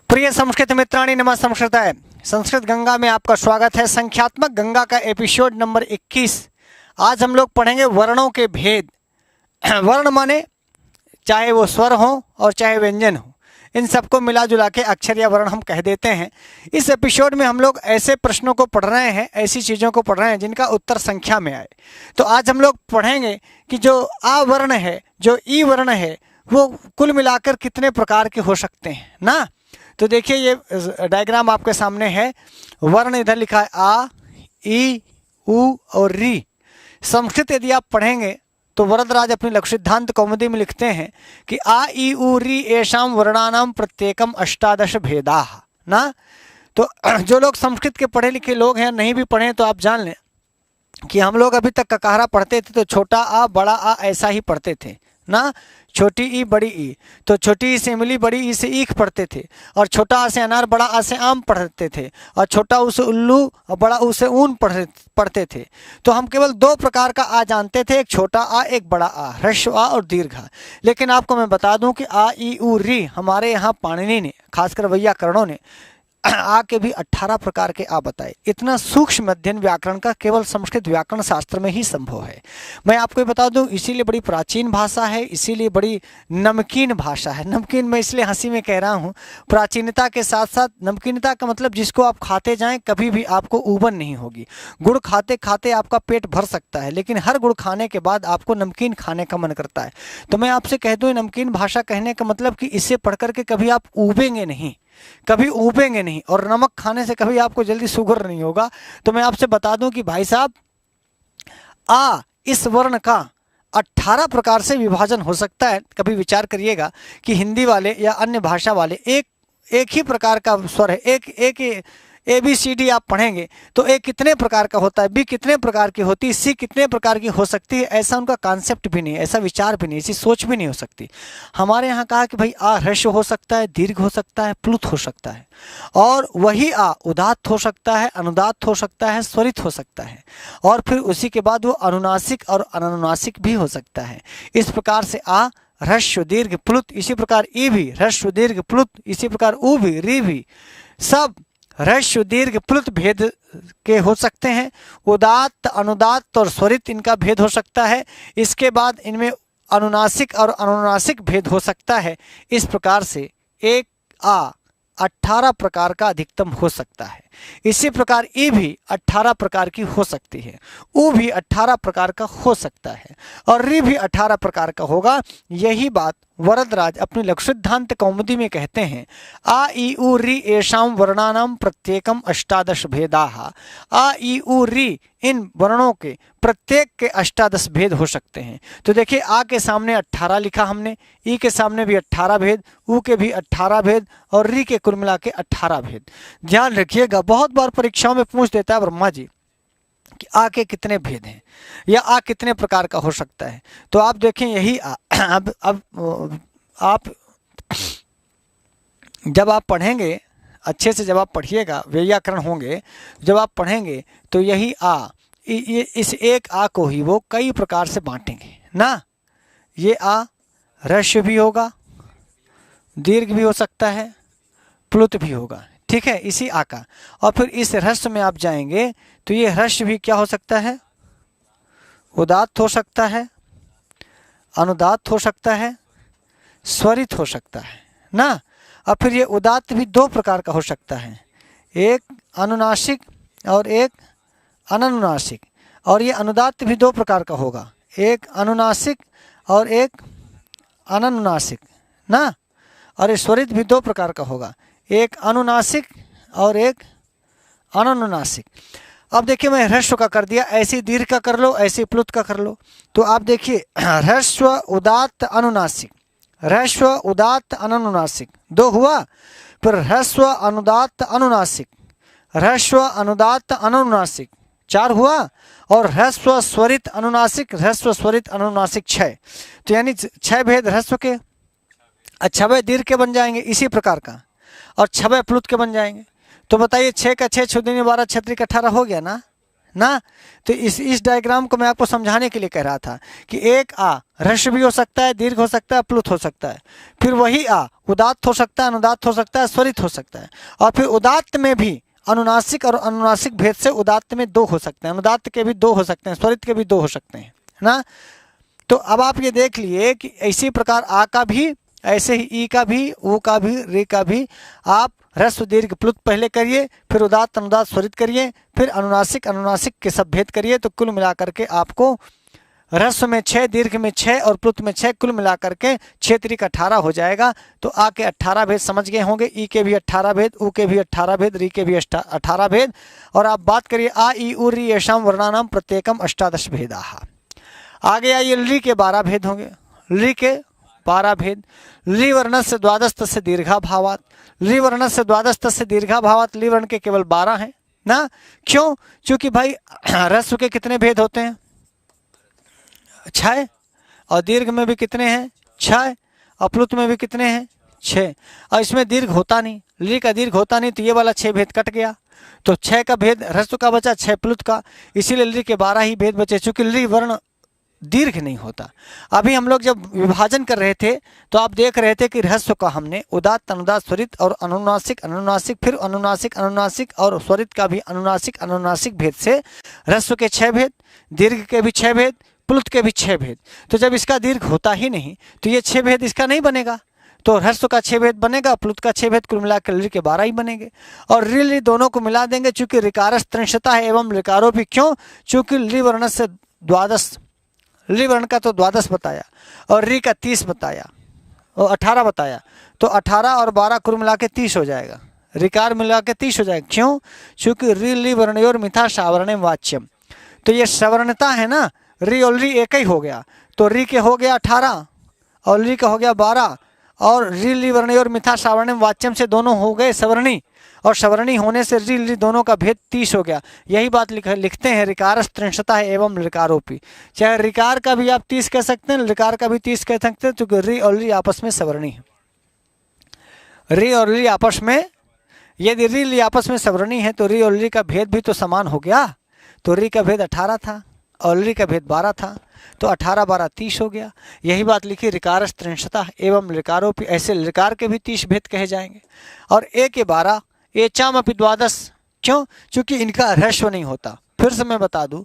प्रिय संस्कृत मित्राणि नमः संस्कृताय। संस्कृत गंगा में आपका स्वागत है। संख्यात्मक गंगा का एपिसोड नंबर 21। आज हम लोग पढ़ेंगे वर्णों के भेद। वर्ण माने चाहे वो स्वर हो और चाहे व्यंजन हो, इन सबको मिला जुला के अक्षर या वर्ण हम कह देते हैं। इस एपिसोड में हम लोग ऐसे प्रश्नों को पढ़ रहे हैं, ऐसी चीज़ों को पढ़ रहे हैं जिनका उत्तर संख्या में आए। तो आज हम लोग पढ़ेंगे कि जो आ वर्ण है, जो ई वर्ण है, वो कुल मिलाकर कितने प्रकार के हो सकते हैं ना। तो देखिए ये डायग्राम आपके सामने है। वर्ण इधर लिखा है आ, ई, उ और री। संस्कृत यदि आप पढ़ेंगे तो वरदराज अपनी लघु सिद्धांत कौमुदी में लिखते हैं कि आ, ई, उ, री एषाम वर्णानाम प्रत्येकम अष्टादश भेदाः ना। तो जो लोग संस्कृत के पढ़े लिखे लोग हैं, नहीं भी पढ़े तो आप जान लें कि हम लोग अभी तक ककारा पढ़ते थे तो छोटा आ बड़ा आ ऐसा ही पढ़ते थे ना। छोटी ई बड़ी ई, तो छोटी ई से इमली, बड़ी ई से ईख पढ़ते थे, और छोटा आ से अनार, बड़ा आ से आम पढ़ते थे, और छोटा ऊ से उल्लू और बड़ा ऊ से ऊन पढ़ते थे। तो हम केवल दो प्रकार का आ जानते थे, एक छोटा आ एक बड़ा आ, ह्रस्व आ और दीर्घ आ। लेकिन आपको मैं बता दूं कि आ, ई, उ, री हमारे यहाँ पाणिनि ने, खासकर वैयाकरणों ने आ के भी 18 प्रकार के आ बताए। इतना सूक्ष्म अध्ययन व्याकरण का केवल संस्कृत व्याकरण शास्त्र में ही संभव है। मैं आपको बता दूं, इसीलिए बड़ी प्राचीन भाषा है, इसीलिए बड़ी नमकीन भाषा है। नमकीन मैं इसलिए हंसी में कह रहा हूं, प्राचीनता के साथ साथ नमकीनता का मतलब जिसको आप खाते जाएं कभी भी आपको ऊबन नहीं होगी। गुड़ खाते खाते आपका पेट भर सकता है, लेकिन हर गुड़ खाने के बाद आपको नमकीन खाने का मन करता है। तो मैं आपसे कह दूं, नमकीन भाषा कहने का मतलब कि इसे पढ़ करके कभी आप ऊबेंगे नहीं, कभी ऊबेंगे नहीं, और नमक खाने से कभी आपको जल्दी शुगर नहीं होगा। तो मैं आपसे बता दूं कि भाई साहब, आ इस वर्ण का 18 प्रकार से विभाजन हो सकता है। कभी विचार करिएगा कि हिंदी वाले या अन्य भाषा वाले एक ही प्रकार का स्वर है, एक ABCD आप पढ़ेंगे तो ए कितने प्रकार का होता है, बी कितने प्रकार की होती है, सी कितने प्रकार की हो सकती है, ऐसा उनका कॉन्सेप्ट भी नहीं है, ऐसा विचार भी नहीं, ऐसी सोच भी नहीं हो सकती। हमारे यहाँ कहा कि भाई आ ह्रस्व हो सकता है, दीर्घ हो सकता है, प्लुत हो सकता है, और वही आ उदात्त हो सकता है, अनुदात्त हो सकता है, स्वरित हो सकता है, और फिर उसी के बाद वो अनुनासिक और अननुनासिक भी हो सकता है। इस प्रकार से आ ह्रस्व दीर्घ प्लुत, इसी प्रकार ई भी ह्रस्व दीर्घ प्लुत, इसी प्रकार उ भी, री भी, सब ह्रस्व दीर्घ प्लुत भेद के हो सकते हैं। उदात्त अनुदात्त और स्वरित इनका भेद हो सकता है। इसके बाद इनमें अनुनासिक और अनुनासिक भेद हो सकता है। इस प्रकार से एक आ 18 प्रकार का अधिकतम हो सकता है। इसी प्रकार ई भी 18 प्रकार की हो सकती है, उ भी 18 प्रकार का हो सकता है, और री भी 18 प्रकार का होगा। यही बात वरदराज अपनी लघु सिद्धांत कौमुदी में कहते हैं, आ, ई, उ, री एषाम वर्णानाम प्रत्येकम अष्टादश भेदाः। आ, ई, उ, री इन वर्णों के प्रत्येक के 18 भेद हो सकते हैं। तो देखिए, आ के सामने 18 लिखा हमने, ई के सामने भी 18 भेद, उ के भी 18 भेद, और री के कुल मिला के 18 भेद। ध्यान रखिएगा, बहुत बार परीक्षाओं में पूछ देता है ब्रह्मा जी कि आ के कितने भेद हैं या आ कितने प्रकार का हो सकता है। तो आप देखें यही आ, अब आप जब आप पढ़ेंगे अच्छे से, जब आप पढ़िएगा, व्याकरण होंगे, जब आप पढ़ेंगे तो यही आ, ये इस एक आ को ही वो कई प्रकार से बांटेंगे ना। ये आ ह्रस्व भी होगा, दीर्घ भी हो सकता है, प्लुत भी होगा, ठीक है, इसी आ का। और फिर इस ह्रस्व में आप जाएंगे तो ये ह्रस्व भी क्या हो सकता है, उदात्त हो सकता है, अनुदात्त हो सकता है, स्वरित हो सकता है ना। और फिर ये उदात्त भी दो प्रकार का हो सकता है, एक अनुनासिक और एक अननुनासिक। और ये अनुदात्त भी दो प्रकार का होगा, एक अनुनासिक और एक अननुनासिक ना। और ये स्वरित भी दो प्रकार का होगा, एक अनुनासिक और एक अननुनासिक। अब देखिए, मैं ह्रस्व का कर दिया, ऐसे दीर्घ का कर लो, ऐसे प्लुत का कर लो। तो आप देखिए, ह्रस्व उदात्त अनुनासिक, ह्रस्व उदात्त अननुनासिक दो हुआ, फिर ह्रस्व अनुदात्त अनुनासिक, ह्रस्व अनुदात्त अननुनासिक 4 हुआ, और ह्रस्व स्वरित अनुनासिक, ह्रस्व स्वरित अनुनासिक 6। तो यानी 6 भेद ह्रस्व के, 6 दीर्घ के बन जाएंगे इसी प्रकार का, और 6 प्लुत के बन जाएंगे। तो बताइए 6 का 6 6 12 6 18 हो गया ना, ना। तो इस डायग्राम को मैं आपको समझाने के लिए कह रहा था कि एक आ ह्रस्व भी हो सकता है, दीर्घ हो सकता है, प्लुत हो सकता है। फिर वही आ उदात्त हो सकता है, अनुदात्त हो सकता है, स्वरित हो सकता है। और फिर उदात्त में भी अनुनासिक और अनुनासिक भेद से उदात्त में दो हो सकते हैं, अनुदात्त के भी दो हो सकते हैं, स्वरित के भी दो हो सकते हैं ना। तो अब आप ये देख लिए कि इसी प्रकार आ का भी, ऐसे ही ई का भी, ऊ का भी, री का भी आप ह्रस्व दीर्घ प्लुत पहले करिए, फिर उदात्त अनुदात्त स्वरित करिए, फिर अनुनासिक अनुनासिक के सब भेद करिए। तो कुल मिलाकर के आपको ह्रस्व में 6, दीर्घ में 6 और प्लुत में 6, कुल मिलाकर के 6 त्रिक 18 हो जाएगा। तो आ के 18 भेद समझ गए होंगे, ई के भी 18 भेद, ऊ के भी 18 भेद, री के भी 18 भेद। और आप बात करिए आ ई उ री येषाम वर्णानाम प्रत्येकम 18 भेदाः। आगे आइए ली के 12 भेद होंगे, ली के 12 भेद। ली वर्णस्य द्वादश तस्य दीर्घाभावात्, ली वर्णस्य द्वादश तस्य दीर्घाभावात्, ली वर्ण के केवल 12 हैं ना। क्यों? क्योंकि भाई ह्रस्व के कितने भेद होते हैं? 6। और दीर्घ में भी कितने हैं? 6। और प्लुत में भी कितने हैं? 6। और इसमें दीर्घ होता नहीं, ली का दीर्घ होता नहीं, तो ये वाला 6 भेद कट गया। तो 6 का भेद ह्रस्व का बचा, 6 प्लुत का, इसीलिए ली के 12 ही भेद बचे, चूंकि ली वर्ण दीर्घ नहीं होता। अभी हम लोग जब विभाजन कर रहे थे तो आप देख रहे थे कि ह्रस्व का हमने उदात्त अनुदात्त स्वरित और अनुनासिक अनुनासिक, फिर अनुनासिक अनुनासिक और स्वरित का भी अनुनासिक अनुनासिक भेद से ह्रस्व के 6 भेद, दीर्घ के भी 6 भेद, प्लुत के भी 6 भेद। तो जब इसका दीर्घ होता ही नहीं तो ये 6 भेद इसका नहीं बनेगा। तो ह्रस्व का 6 भेद बनेगा, प्लुत का 6 भेद, कुल मिलाकर ली के 12 ही बनेंगे। और री दोनों को मिला देंगे, चूंकि ऋकारस त्रिंशता है एवं ऋकारो भी। क्यों? चूंकि ली वर्ण से द्वादश, ली वर्ण का तो 12 बताया और री का 30 बताया और 18 बताया। तो 18 और 12 कुल मिला के 30 हो जाएगा, ऋकार मिला के 30 हो जाएगा। क्यों? चूंकि री ली वर्णयोर मिथा सावर्ण वाच्यम। तो ये सवर्णता है ना, री और री एक ही हो गया। तो री के हो गया 18 और ली का हो गया 12, और री ली वर्णयोर मिथा सावर्ण वाच्यम से दोनों हो गए सवर्णी, और सवर्णी होने से री ली दोनों का भेद 30 हो गया। यही बात लिखते हैं ऋकारस त्रिंशता है एवं ऋकारोपी। चाहे ऋकार का भी आप 30 कह सकते हैं, ऋकार का भी 30 कह सकते हैं, क्योंकि री और ली आपस में सवर्णी है। री और ली आपस में, यदि री ली आपस में सवर्णी है तो री और ली का भेद भी तो समान हो गया। तो री का भेद 18 था और ली का भेद 12 था, तो 18 12 30 हो गया। यही बात लिखी ऋकारस त्रिंशता एवं ऋकारोपी। ऐसे ऋकार के भी 30 भेद कहे जाएंगे। और ए के 12, एचाम अपि द्वादश। क्यों? क्योंकि इनका ह्रस्व नहीं होता। फिर से मैं बता दूं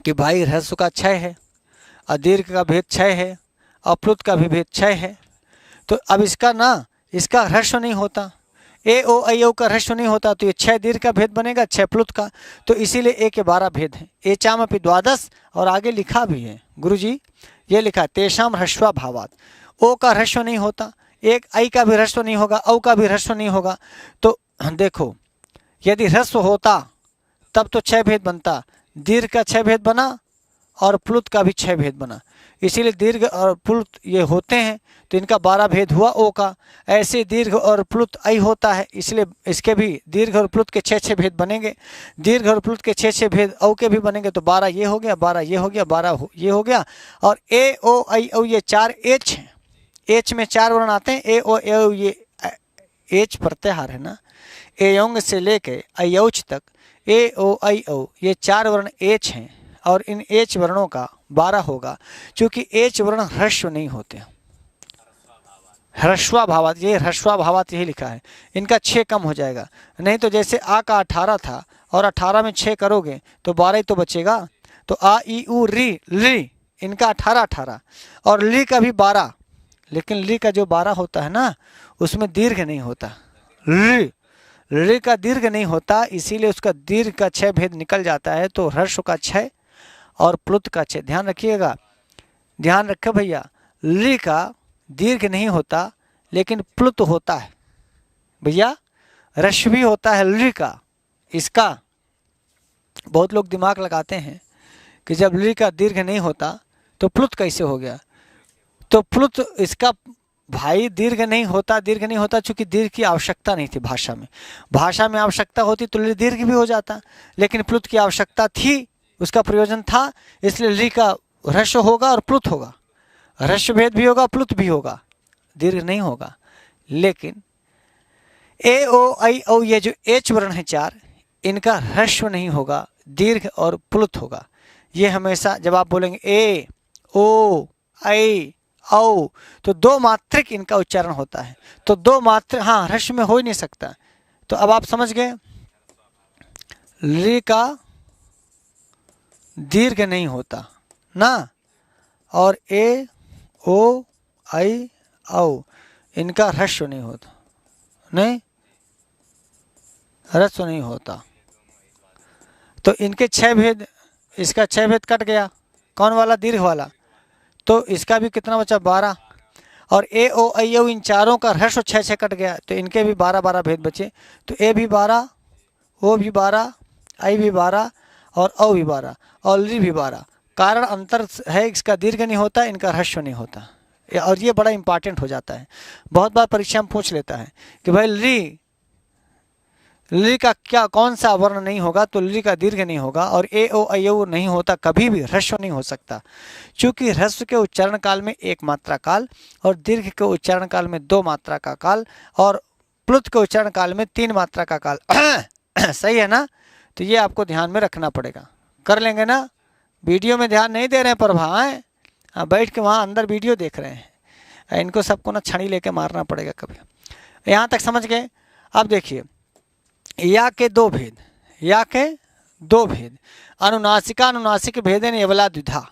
कि भाई ह्रस्व का 6 है और दीर्घ का भेद 6 है और प्लुत का भी भेद 6 है। तो अब इसका ना, इसका ह्रस्व नहीं होता, ए ओ आई ओ का ह्रस्व नहीं होता, तो ये 6 दीर्घ का भेद बनेगा, 6 प्लुत का। तो इसीलिए ए के 12 भेद हैं। एचाम अपि द्वादश। और आगे लिखा भी है गुरुजी, ये लिखा तेषाम ह्रस्वा भावात। ओ का ह्रस्व नहीं होता, एक आई का भी ह्रस्व नहीं होगा, औ का भी ह्रस्व नहीं होगा। तो देखो, यदि ह्रस्व होता तब तो 6 भेद बनता, दीर्घ का 6 भेद बना और प्लुत का भी 6 भेद बना। इसीलिए दीर्घ और प्लुत ये होते हैं तो इनका 12 भेद हुआ ओ का। ऐसे दीर्घ और प्लुत आई होता है, इसलिए इसके भी दीर्घ और प्लुत के 6 भेद बनेंगे। दीर्घ और प्लुत के 6 भेद औ के भी बनेंगे। तो 12 ये हो गया, 12 ये हो गया, 12 ये हो गया। और ए ओ आई औ ये 4 एच हैं। एच में 4 वर्ण आते हैं। ए ओ ए ये एच प्रत्याहार है ना, एयोंग से लेके अयौच तक ए ओ आई ओ ये 4 वर्ण एच हैं। और इन एच वर्णों का 12 होगा, क्योंकि एच वर्ण ह्रस्व नहीं होते, ह्रस्वा भावात। ये ह्रस्वा भावात यही लिखा है। इनका 6 कम हो जाएगा। नहीं तो जैसे आ का 18 था और 18 में 6 करोगे तो 12 ही तो बचेगा। तो आ ई उ री ली इनका 18 18 और ली का भी 12। लेकिन ली का जो 12 होता है ना, उसमें दीर्घ नहीं होता। ली का दीर्घ नहीं होता, इसीलिए उसका दीर्घ का 6 भेद निकल जाता है। तो ह्रस्व का 6 और प्लुत का 6। ध्यान रखिएगा, ध्यान रखे भैया। ली का दीर्घ नहीं होता लेकिन प्लुत होता है भैया, ह्रस्व भी होता है ली का। इसका बहुत लोग दिमाग लगाते हैं कि जब ली का दीर्घ नहीं होता तो प्लुत कैसे हो गया। तो प्लुत इसका भाई दीर्घ नहीं होता, दीर्घ नहीं होता चूंकि दीर्घ की आवश्यकता नहीं थी भाषा में। भाषा में आवश्यकता होती तो ली दीर्घ भी हो जाता, लेकिन प्लुत की आवश्यकता थी, उसका प्रयोजन था, इसलिए ली का ह्रस्व होगा और प्लुत होगा। ह्रस्व भेद भी होगा, प्लुत भी होगा, दीर्घ नहीं होगा। लेकिन ए ओ आई औ ये जो एच वर्ण है 4, इनका ह्रस्व नहीं होगा, दीर्घ और प्लुत होगा। ये हमेशा जब आप बोलेंगे ए, ओ, ऐ, औ, तो दो मात्रिक इनका उच्चारण होता है। तो दो मात्रिक, हाँ, ह्रस्व में हो ही नहीं सकता। तो अब आप समझ गए, ली का दीर्घ नहीं होता ना, और ए, ओ, ऐ, औ इनका ह्रस्व नहीं होता, नहीं, ह्रस्व नहीं होता। तो इनके 6 भेद, इसका 6 भेद कट गया, कौन वाला, दीर्घ वाला। तो इसका भी कितना बचा, 12। और ए, ओ, ऐ, औ इन चारों का ह्रस्व 6 कट गया, तो इनके भी 12 भेद बचे। तो ए भी 12, ओ भी 12, ऐ भी 12 और औ भी 12 और ली भी 12। कारण अंतर है, इसका दीर्घ नहीं होता, इनका ह्रस्व नहीं होता। और ये बड़ा इंपॉर्टेंट हो जाता है, बहुत बार परीक्षा में पूछ लेता है कि भाई ली का क्या, कौन सा वर्ण नहीं होगा, तो ली का दीर्घ नहीं होगा। और ए, ओ, ऐ, औ नहीं होता, कभी भी ह्रस्व नहीं हो सकता, क्योंकि ह्रस्व के उच्चारण काल में 1 मात्रा काल और दीर्घ के उच्चारण काल में 2 मात्रा का काल और प्लुत के उच्चारण काल में 3 मात्रा का काल। सही है ना। तो ये आपको ध्यान में रखना पड़ेगा। कर लेंगे ना, वीडियो में ध्यान नहीं दे रहे हैं प्रभा, हाँ, बैठ के वहाँ अंदर वीडियो देख रहे हैं। इनको सबको ना छड़ी लेके मारना पड़ेगा कभी। यहाँ तक समझ गए। अब देखिए, या के 2 भेद, या के 2 भेद, अनुनासिका अनुनासिक भेदेन यवला द्विधा।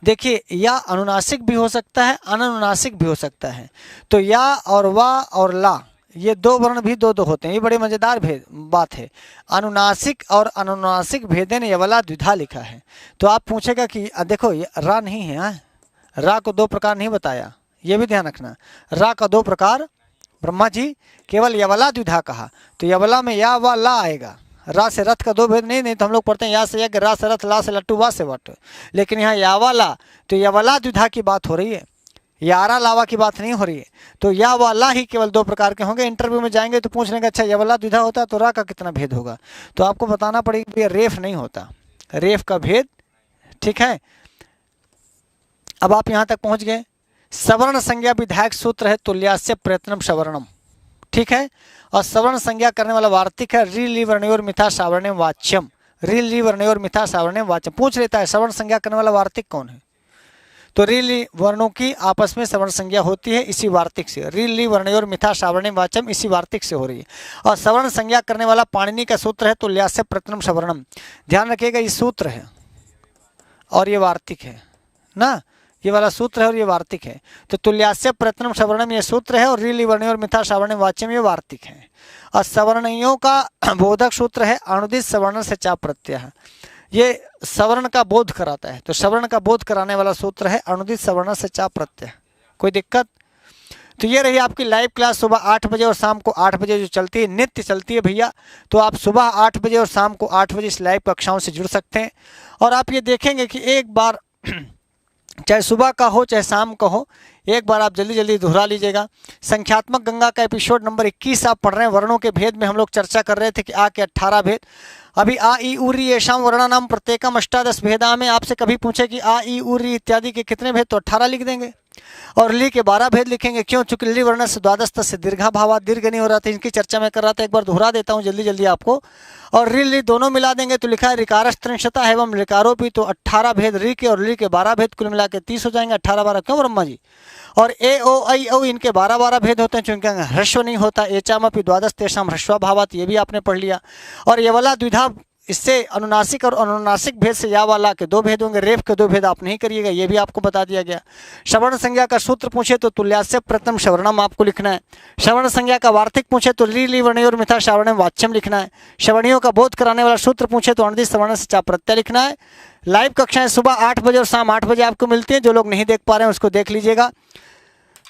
देखिए, या अनुनासिक भी हो सकता है, अननुनासिक भी हो सकता है। तो या और वा और ला, ये 2 वर्ण भी 2 होते हैं। ये बड़ी मज़ेदार बात है। अनुनासिक और अनुनासिक भेदेन यवला द्विधा लिखा है। तो आप पूछेगा कि देखो ये रा नहीं है, हाँ? रा को 2 प्रकार नहीं बताया, ये भी ध्यान रखना। रा का 2 प्रकार ब्रह्मा जी केवल यवला द्विधा कहा, तो यवला में या वा ला आएगा। रा से रथ का 2 भेद नहीं तो हम लोग पढ़ते हैं या से यज्ञ, रा से रथ, ला से लट्टू, वा से वट। लेकिन यहाँ यावा ला, तो यवला द्विधा की बात हो रही है, यारा लावा की बात नहीं हो रही है। तो या वा ला ही केवल 2 प्रकार के होंगे। इंटरव्यू में जाएंगे तो पूछ लेंगे अच्छा यवला द्विधा होता है तो रा का कितना भेद होगा, तो आपको बताना पड़ेगा कि रेफ नहीं होता, रेफ का भेद। ठीक है, अब आप यहाँ तक पहुँच गए। सवर्ण संज्ञा विधायक सूत्र है तुल्यास्य प्रयत्नम सवर्णम। ठीक है, और सवर्ण संज्ञा करने वाला वार्तिक है री ली वर्णयोर मिथा सावर्ण्यम वाच्यम। री ली वर्णयोर मिथा सावर्ण्यम वाच्यम पूछ लेता है सवर्ण संज्ञा करने वाला वार्तिक कौन है। तो री ली वर्णों की आपस में सवर्ण संज्ञा होती है इसी वार्तिक से। री ली वर्णयोर मिथा सावर्ण्यम वाच्यम इसी वार्तिक से हो रही है। और सवर्ण संज्ञा करने वाला पाणिनि का सूत्र है तुल्यास्य प्रयत्नम सवर्णम। ध्यान रखिएगा, ये सूत्र है और ये वार्तिक है ना, ये वाला सूत्र है और ये वार्तिक है। तो तुल्यास्य प्रयत्नम सवर्णम ये सूत्र है और रीली वर्णयोर मिथा सावर्ण्यम वाच्यम ये वार्तिक है। और सवर्णियों का बोधक सूत्र है अनुदित सवर्ण से चा प्रत्यय। ये सवर्ण का बोध कराता है, तो सवर्ण का बोध कराने वाला सूत्र है अनुदित सवर्ण से चा प्रत्यय। कोई दिक्कत? तो ये रही आपकी लाइव क्लास सुबह 8 बजे और शाम को 8 बजे जो चलती है, नित्य चलती है भैया। तो आप सुबह 8 बजे और शाम को 8 बजे इस लाइव कक्षाओं से जुड़ सकते हैं। और आप ये देखेंगे कि एक बार चाहे सुबह का हो चाहे शाम का हो, एक बार आप जल्दी जल्दी दोहरा लीजिएगा। संख्यात्मक गंगा का एपिसोड नंबर 21 आप पढ़ रहे हैं। वर्णों के भेद में हम लोग चर्चा कर रहे थे कि आ के 18 भेद। अभी आ ई उरी येषाम वर्णानाम प्रत्येकम अष्टादश भेदा में आपसे कभी पूछे कि आ ई उरी इत्यादि के कितने भेद, तो 18 लिख देंगे। और ली के 12 भेद लिखेंगे। क्यों? चूंकि ली वर्ण से द्वादश से दीर्घा भावा, दीर्घ नहीं हो रहा था, इनकी चर्चा मैं कर रहा था। एक बार दोहरा देता हूँ जल्दी जल्दी आपको। और री ली दोनों मिला देंगे तो लिखा है ऋकारस्त्रिंशता एवं ऋकारोपी, तो 18 भेद री के और ली के 12 भेद कुल मिला के 30 हो जाएंगे। 18-12 क्यों ब्रह्मा जी? और ए ओ ऐ औ इनके 12-12 भेद होते हैं, चूंकि ह्रस्व नहीं होता। एचामपि द्वादश तेषाम ह्रस्वा भावात, ये भी आपने पढ़ लिया। और ये वाला द्विधा, इससे अनुनासिक और अनुनासिक भेद से या वाला के 2 भेद होंगे, रेफ के 2 भेद आप नहीं करिएगा, ये भी आपको बता दिया गया। श्रवण संज्ञा का सूत्र पूछे तो तुल्यास्य प्रथम श्रवणम आपको लिखना है। श्रवण संज्ञा का वार्तिक पूछे तो ली वर्णयोर मिथा श्रावणम वाच्यम लिखना है। श्रवणियों का बोध कराने वाला सूत्र पूछे तो अनुदित सवर्ण से चा प्रत्यय लिखना है। लाइव कक्षाएं सुबह 8 बजे और शाम 8 बजे आपको मिलती हैं। जो लोग नहीं देख पा रहे हैं उसको देख लीजिएगा।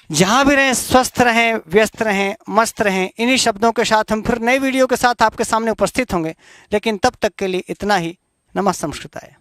जहाँ भी रहें स्वस्थ रहें, व्यस्त रहें, मस्त रहें। इन्हीं शब्दों के साथ हम फिर नई वीडियो के साथ आपके सामने उपस्थित होंगे, लेकिन तब तक के लिए इतना ही। नमः संस्कृताय।